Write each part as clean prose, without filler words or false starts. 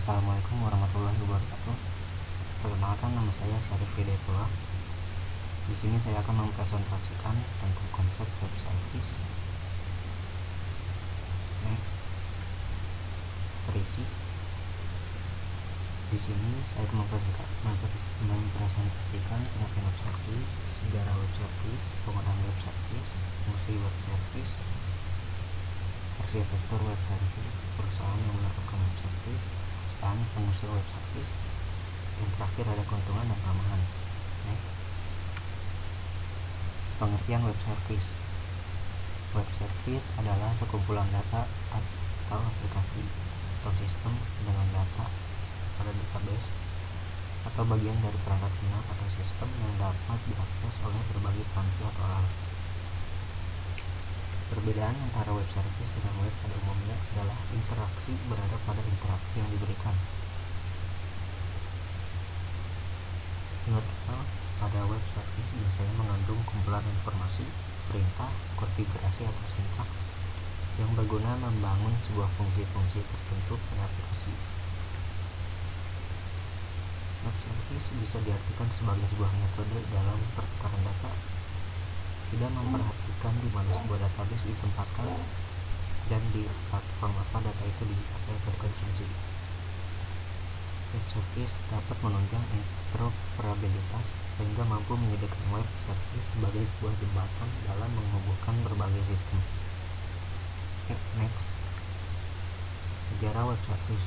Assalamualaikum warahmatullahi wabarakatuh. Perkenalkan, nama saya Syarif Hidayatullah. Di sini saya akan mempresentasikan tentang konsep web service. Next, terisi. Di sini saya akan mempresentasikan pengertian web service, sejarah web service, penggunaan web service, fungsi web service, arsitektur web service, perusahaan yang menerapkan web service, perusahaan pengusir web service, yang terakhir ada keuntungan dan kelemahan. Next, pengertian web service. Web service adalah sekumpulan data atau aplikasi atau sistem dengan data pada database atau bagian dari perangkat lunak atau sistem yang dapat diakses oleh berbagai panci atau alat. Perbedaan antara web service dengan web pada umumnya adalah interaksi berada pada interaksi yang diberikan. URL pada web service biasanya mengandung kumpulan informasi, perintah, konfigurasi atau sintaks yang berguna membangun sebuah fungsi-fungsi tertentu pada aplikasi. Web service bisa diartikan sebagai sebuah metode dalam pertukaran data, tidak memperhatikan di mana sebuah database ditempatkan dan di platform apa data itu dipakai atau dikonsumsi. Web service dapat menunjang interoperabilitas sehingga mampu menyediakan web service sebagai sebuah jembatan dalam menghubungkan berbagai sistem. Next, sejarah web service.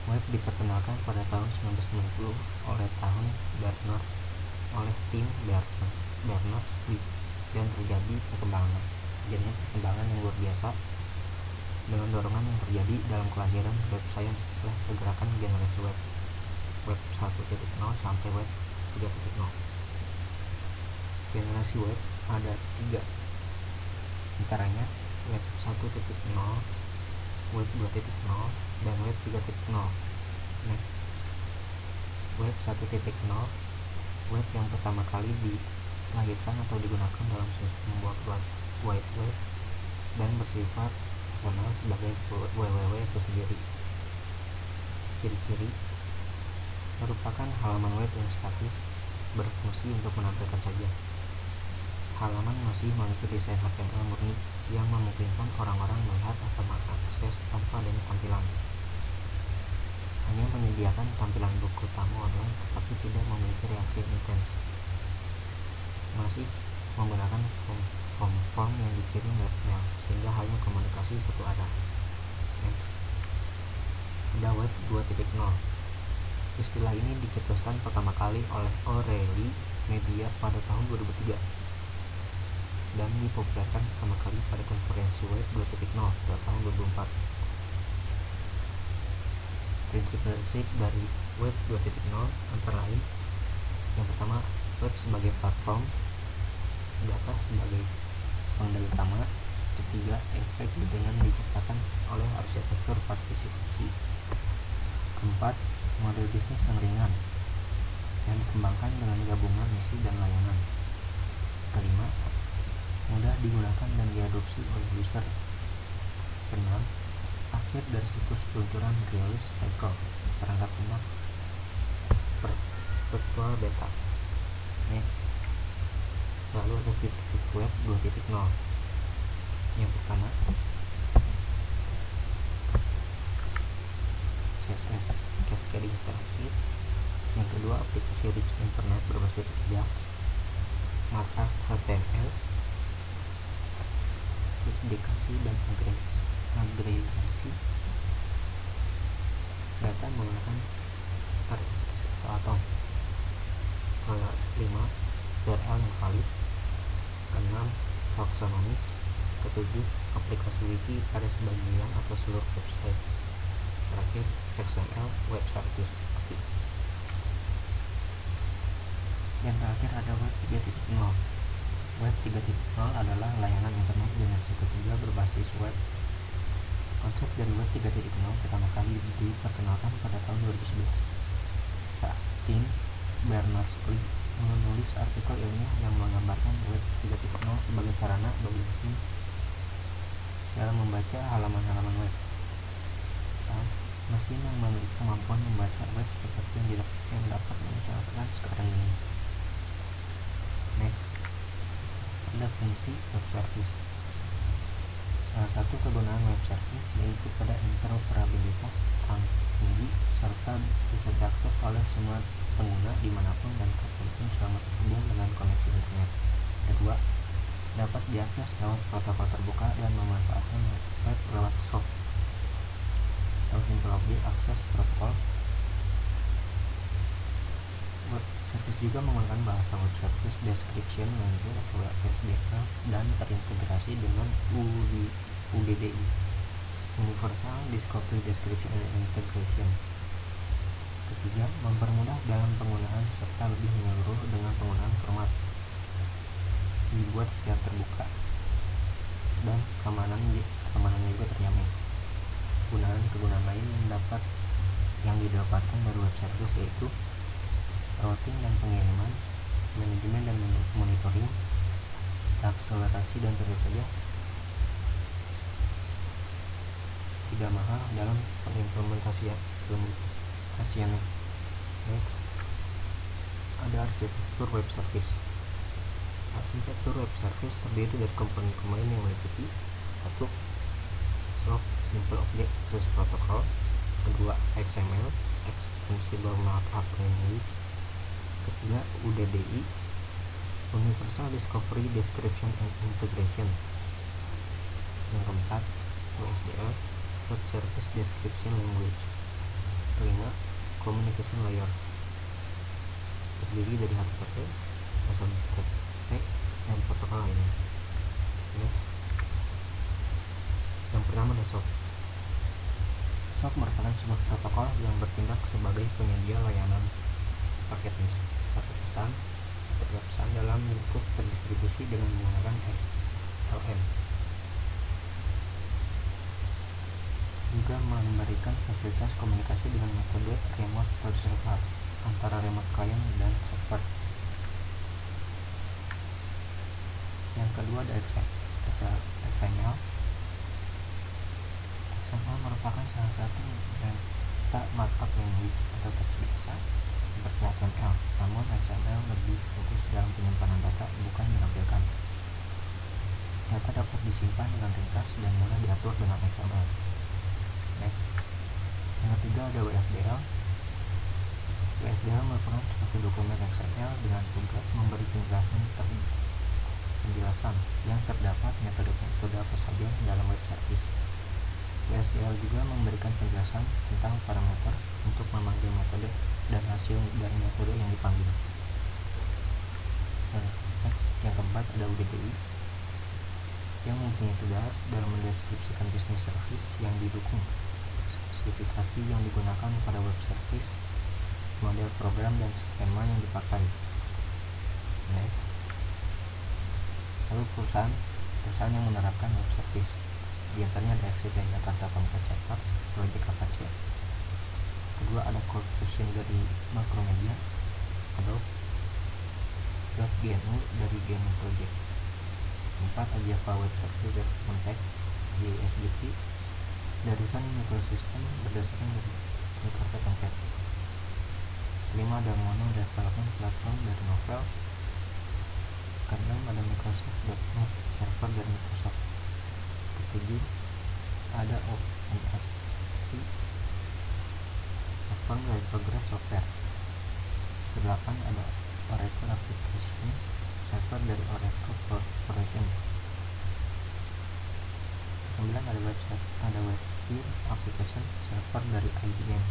Web diperkenalkan pada tahun 1990 oleh tim Berners-Lee dan terjadi perkembangan yang luar biasa dengan dorongan yang terjadi dalam kelahiran web science oleh pergerakan generasi web 1.0 sampai web 3.0. Generasi web ada 3, antaranya web 1.0, web 2.0, dan web 3.0. Next, web 1.0, web yang pertama kali dilahirkan atau digunakan dalam sistem World Wide Web dan bersifat personal sebagai www itu sendiri. Ciri-ciri: merupakan halaman web yang statis, berfungsi untuk menampilkan saja. Halaman masih memiliki desain HTML murni yang memungkinkan orang-orang melihat atau mengakses tanpa adanya tampilan. Hanya menyediakan tampilan buku tamu online tetapi tidak memiliki reaksi intens. Masih menggunakan form yang dikirim lewat mail sehingga hanya komunikasi satu arah. Next, ada web 2.0. Istilah ini dicetuskan pertama kali oleh O'Reilly Media pada tahun 2003 dan dipopulerkan pertama kali pada konferensi web 2.0 pada tahun 2004. Prinsip-prinsip dari web 2.0 antara lain: yang pertama, web sebagai platform, data sebagai pengendali utama. Ketiga, efek dengan diciptakan oleh arsitektur partisipasi. Keempat, model bisnis yang ringan yang dikembangkan dengan gabungan misi dan layanan. Kelima, mudah digunakan dan diadopsi oleh user. Keenam, akhir dari siklus peluncuran release cycle perangkat lunak virtual beta. Lalu ada titik web 2.0. Yang pertama, CSS cascading interaksi. Yang kedua, aplikasi rich internet berbasis Ajax, markup HTML, sindikasi dan agregasi data menggunakan RSS atau atom. 5. URL yang valid. 6. Taksonomis. 7. Aplikasi wiki pada sebagian atau seluruh website. Terakhir, XML web service. Yang terakhir ada web 3.0. Web 3.0 adalah layanan internet generasi ketiga berbasis web. Konsep dari web 3.0 pertama kali diperkenalkan pada tahun 2011 saat tim Berners-Lee menulis artikel ilmiah yang menggambarkan web 3.0 sebagai sarana bagi mesin dalam membaca halaman-halaman web. mesin yang memiliki kemampuan membaca web seperti yang dapat mencatatkan sekarang ini. Next, ada fungsi web service. Salah satu kegunaan web service yaitu pada interoperabilitas yang tinggi serta bisa diakses oleh semua pengguna dimanapun dan kapanpun selama terhubung dengan koneksi internet. Kedua, dapat diakses lewat protokol terbuka dan memanfaatkan web lewat SOAP atau Simple Object Access Protocol. Web service juga menggunakan bahasa Web Service Description Language atau WSDL dan terintegrasi dengan UDDI, Universal Discovery Description and Integration. Ketiga, mempermudah dalam penggunaan serta lebih menyeluruh dengan penggunaan format dibuat secara terbuka dan keamanannya juga terjamin. Kegunaan lain yang didapatkan dari web service yaitu routing dan pengiriman, manajemen dan monitoring, akselerasi, dan tentu saja tidak mahal dalam pengimplementasiannya. Ada arsitektur web service. Arsitektur web service terdiri dari komponen-komponen yang meliputi: 1. SOAP Simple Object Access Protocol. Kedua, XML Extensible Markup Language. Ketiga, UDDI Universal Discovery Description and Integration. Yang keempat, WSDL Web Service Description Language. Kelima, Communication Layer terdiri dari HTTP, SMTP, dan protokol lainnya. Yang pertama ada SOAP. SOAP merupakan sebuah protokol yang bertindak sebagai penyedia layanan paket pesan dalam lingkup terdistribusi dengan menggunakan XLM. Juga memberikan fasilitas komunikasi dengan metode remote to server antara remote client dan server. Yang kedua ada XML. XML merupakan salah satu data markup language atau teks biasa seperti HTML, namun XML lebih fokus dalam penyimpanan data, bukan menampilkan. Data dapat disimpan dengan ringkas dan mudah diatur dengan XML. Next. Yang ketiga ada WSDL. WSDL merupakan suatu dokumen XML dengan tugas memberi penjelasan yang terdapat metode apa saja dalam web service. WSDL juga memberikan penjelasan tentang parameter untuk memanggil metode dan hasil dari metode yang dipanggil. Yang keempat ada UDDI yang mempunyai tugas dalam mendeskripsikan bisnis service yang didukung, spesifikasi yang digunakan pada web service, model program dan skema yang dipakai. Next. Lalu perusahaan yang menerapkan web service, diantaranya ada Exit Jakarta, Tomcat Cetak, Project Apache. Kedua ada Corporation dari Macromedia, Adobe, GNU dari GNU Project. 4 ada Java Web Service dari Contact, JSGP dari Sun Microsystem berdasarkan dari Jakarta Tomcat. 5 ada Mono Development Platform dari Novell. Keenam ada Microsoft.NET Server dari Microsoft. Ketujuh ada OpenAPI Platform dari Progress Software. Kedelapan ada Oracle Application Server dari Oracle Corporation. Kesembilan ada WebSphere Application Server dari IBM.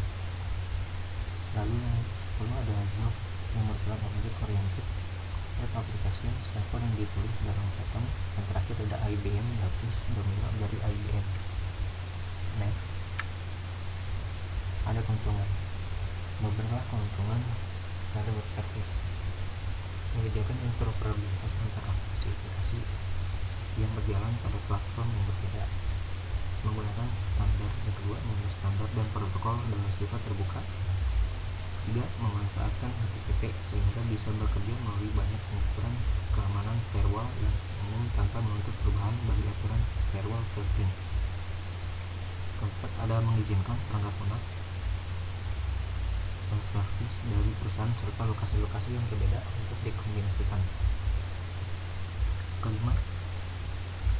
Lalu yang 10 ada Azure Modular Object Oriented Web Application Server yang ditulis dalam Python. Yang terakhir ada IBM Database Domino dari IBM. Next, ada keuntungan. Beberapa keuntungan pada web service: menyediakan interoperabilitas antar aplikasi yang berjalan pada platform yang berbeda, menggunakan standar. Yang kedua, menggunakan standar dan protokol dengan sifat terbuka. 3. Memanfaatkan HTTP sehingga bisa bekerja melalui banyak pengaturan keamanan firewall yang umum tanpa menuntut perubahan bagi aturan firewall filtering. 4. ada mengizinkan perangkat lunak dan servis dari perusahaan serta lokasi-lokasi yang berbeda untuk dikombinasikan. Kelima,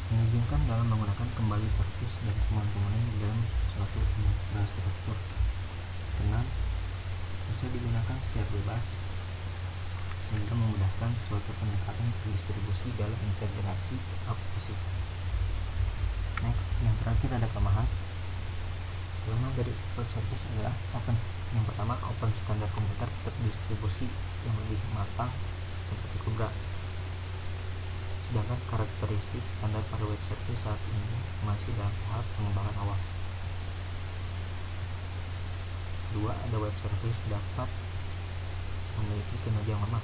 mengizinkan dalam menggunakan kembali servis dan komponen dalam suatu infrastruktur. Keenam, bisa digunakan secara bebas sehingga memudahkan suatu pendekatan distribusi dalam integrasi aplikasi. Next, yang terakhir ada kelemahan. Kelemahan dari web service adalah yang pertama, open standar komputer terdistribusi yang lebih matang seperti Cobra. Sedangkan karakteristik standar pada web service saat ini masih dalam tahap pengembangan awal. Kedua, ada web service dapat memiliki kinerja yang lemah.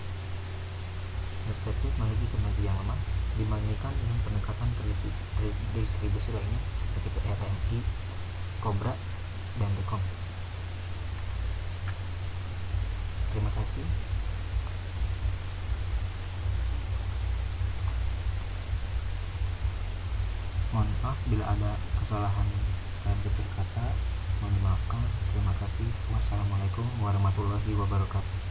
Web service memiliki kinerja yang lemah dibandingkan dengan pendekatan distribusi lainnya seperti RMI, Cobra, dan Recon. Terima kasih. Mohon maaf bila ada kesalahan dalam tutur kata. Mohon dimaafkan. Terima kasih. Wassalamualaikum warahmatullahi wabarakatuh.